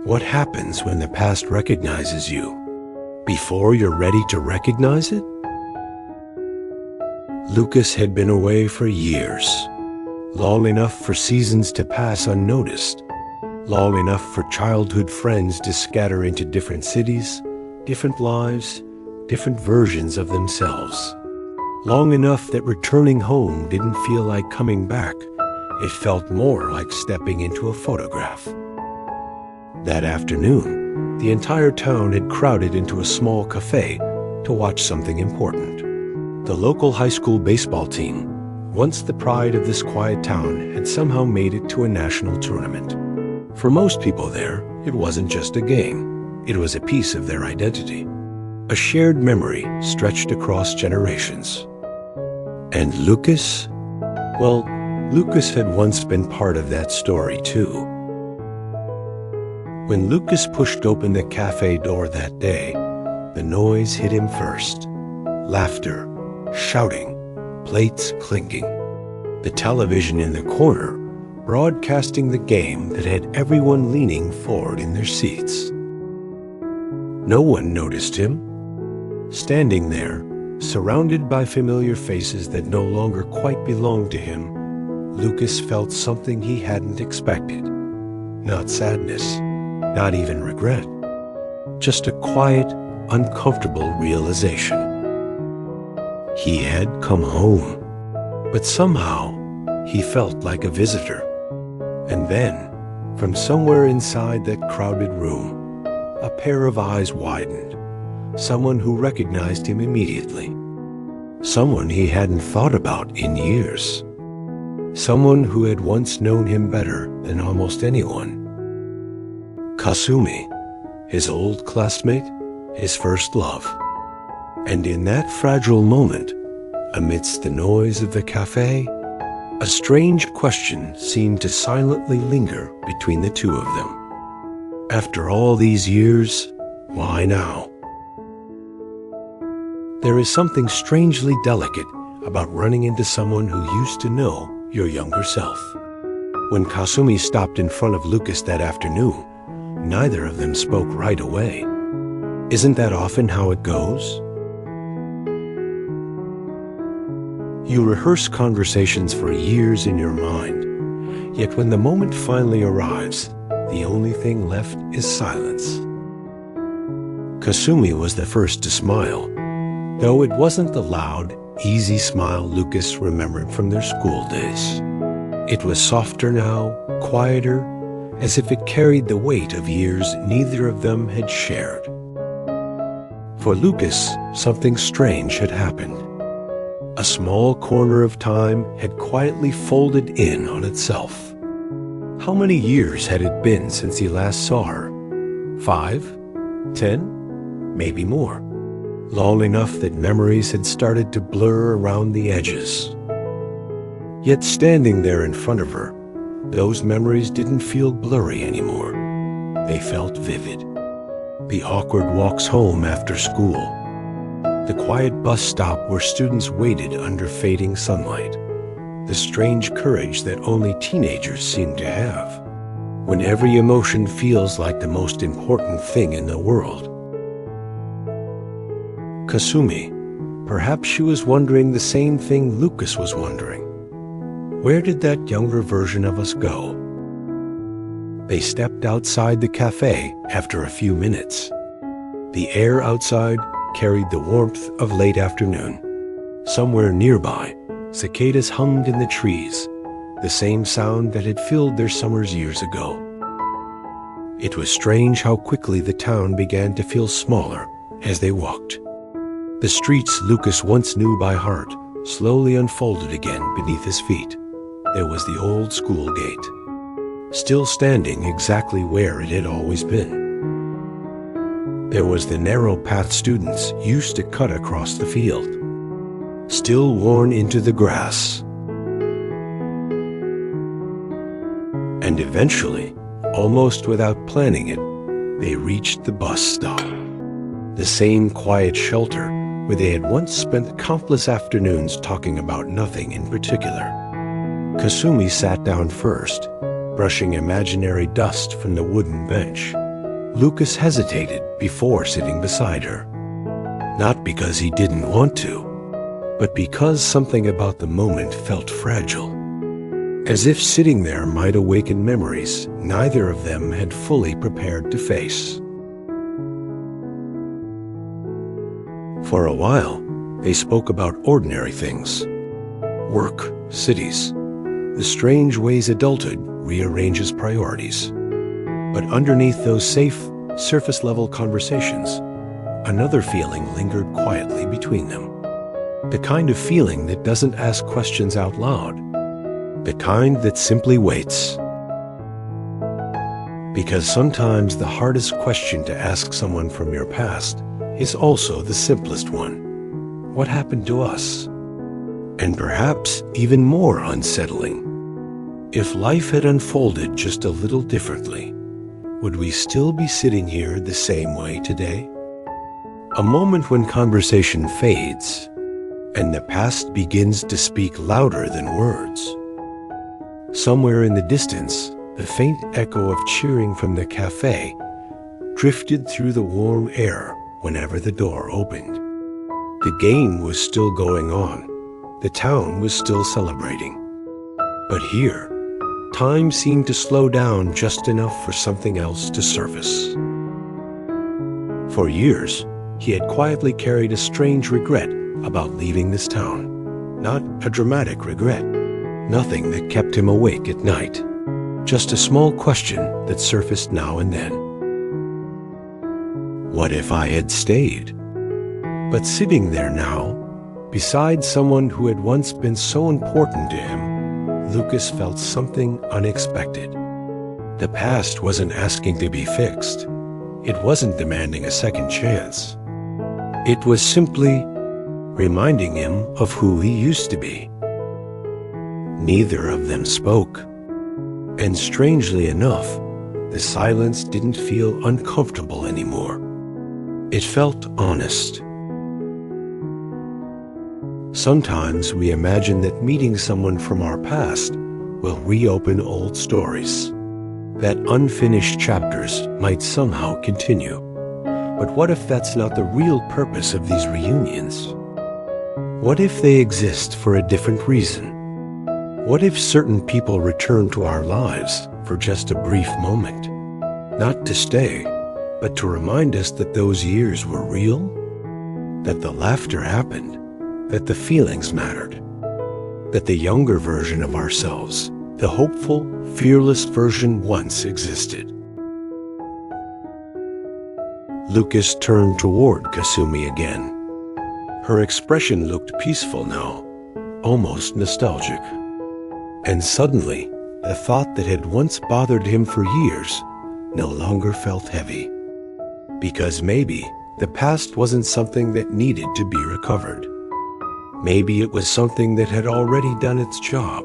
What happens when the past recognizes you before you're ready to recognize it? Lucas had been away for years, long enough for seasons to pass unnoticed, long enough for childhood friends to scatter into different cities, different lives, different versions of themselves. Long enough that returning home didn't feel like coming back. It felt more like stepping into a photograph. That afternoon, the entire town had crowded into a small cafe to watch something important. The local high school baseball team, once the pride of this quiet town, had somehow made it to a national tournament. For most people there, it wasn't just a game. It was a piece of their identity, a shared memory stretched across generations. And Lucas? Well, Lucas had once been part of that story too. When Lucas pushed open the cafe door that day, the noise hit him first. Laughter, shouting, plates clinking. The television in the corner broadcasting the game that had everyone leaning forward in their seats. No one noticed him. Standing there, surrounded by familiar faces that no longer quite belonged to him, Lucas felt something he hadn't expected. Not sadness, not even regret. Just a quiet, uncomfortable realization. He had come home, but somehow he felt like a visitor. And then, from somewhere inside that crowded room, a pair of eyes widened. Someone who recognized him immediately. Someone he hadn't thought about in years. Someone who had once known him better than almost anyone. Kasumi, his old classmate, his first love. And in that fragile moment, amidst the noise of the cafe, a strange question seemed to silently linger between the two of them. After all these years, why now? There is something strangely delicate about running into someone who used to know your younger self. When Kasumi stopped in front of Lucas that afternoon, neither of them spoke right away. Isn't that often how it goes? You rehearse conversations for years in your mind, yet when the moment finally arrives, the only thing left is silence. Kasumi was the first to smile, though it wasn't the loud, easy smile Lucas remembered from their school days. It was softer now, quieter, as if it carried the weight of years neither of them had shared. For Lucas, something strange had happened. A small corner of time had quietly folded in on itself. How many years had it been since he last saw her? 5? 10? Maybe more. Long enough that memories had started to blur around the edges. Yet standing there in front of her, those memories didn't feel blurry anymore. They felt vivid. The awkward walks home after school. The quiet bus stop where students waited under fading sunlight. The strange courage that only teenagers seem to have, when every emotion feels like the most important thing in the world. Kasumi, perhaps she was wondering the same thing Lucas was wondering. Where did that younger version of us go? They stepped outside the cafe after a few minutes. The air outside carried the warmth of late afternoon. Somewhere nearby, cicadas hummed in the trees, the same sound that had filled their summers years ago. It was strange how quickly the town began to feel smaller as they walked. The streets Lucas once knew by heart slowly unfolded again beneath his feet. There was the old school gate, still standing exactly where it had always been. There was the narrow path students used to cut across the field, still worn into the grass. And eventually, almost without planning it, they reached the bus stop, the same quiet shelter where they had once spent countless afternoons talking about nothing in particular. Kasumi sat down first, brushing imaginary dust from the wooden bench. Lucas hesitated before sitting beside her. Not because he didn't want to, but because something about the moment felt fragile. As if sitting there might awaken memories neither of them had fully prepared to face. For a while, they spoke about ordinary things. Work, cities, the strange ways adulthood rearranges priorities. But underneath those safe, surface-level conversations, another feeling lingered quietly between them. The kind of feeling that doesn't ask questions out loud. The kind that simply waits. Because sometimes the hardest question to ask someone from your past is also the simplest one. What happened to us? And perhaps even more unsettling. If life had unfolded just a little differently, would we still be sitting here the same way today? A moment when conversation fades, and the past begins to speak louder than words. Somewhere in the distance, the faint echo of cheering from the cafe drifted through the warm air whenever the door opened. The game was still going on. The town was still celebrating. But here, time seemed to slow down just enough for something else to surface. For years, he had quietly carried a strange regret about leaving this town. Not a dramatic regret. Nothing that kept him awake at night. Just a small question that surfaced now and then. What if I had stayed? But sitting there now, beside someone who had once been so important to him, Lucas felt something unexpected. The past wasn't asking to be fixed. It wasn't demanding a second chance. It was simply reminding him of who he used to be. Neither of them spoke. And strangely enough, the silence didn't feel uncomfortable anymore. It felt honest. Sometimes we imagine that meeting someone from our past will reopen old stories, that unfinished chapters might somehow continue. But what if that's not the real purpose of these reunions? What if they exist for a different reason? What if certain people return to our lives for just a brief moment? Not to stay, but to remind us that those years were real, that the laughter happened, that the feelings mattered, that the younger version of ourselves, the hopeful, fearless version once existed. Lucas turned toward Kasumi again. Her expression looked peaceful now, almost nostalgic. And suddenly, the thought that had once bothered him for years no longer felt heavy. Because maybe the past wasn't something that needed to be recovered. Maybe it was something that had already done its job.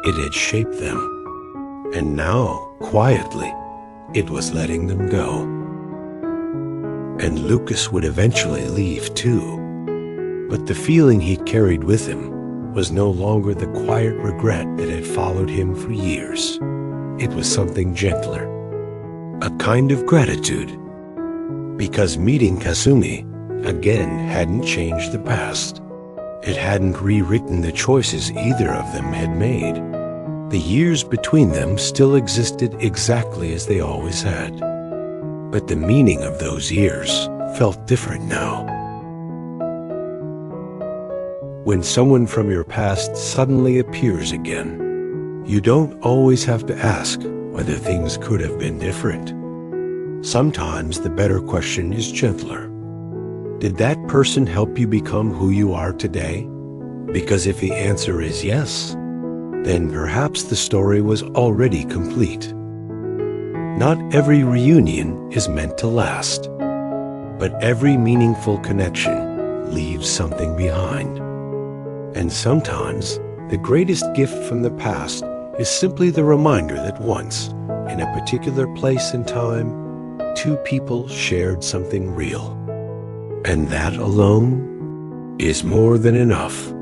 It had shaped them. And now, quietly, it was letting them go. And Lucas would eventually leave too. But the feeling he carried with him was no longer the quiet regret that had followed him for years. It was something gentler, a kind of gratitude, because meeting Kasumi again hadn't changed the past. It hadn't rewritten the choices either of them had made. The years between them still existed exactly as they always had. But the meaning of those years felt different now. When someone from your past suddenly appears again, you don't always have to ask whether things could have been different. Sometimes the better question is gentler. Did that person help you become who you are today? Because if the answer is yes, then perhaps the story was already complete. Not every reunion is meant to last, but every meaningful connection leaves something behind. And sometimes, the greatest gift from the past is simply the reminder that once, in a particular place and time, two people shared something real. And that alone is more than enough.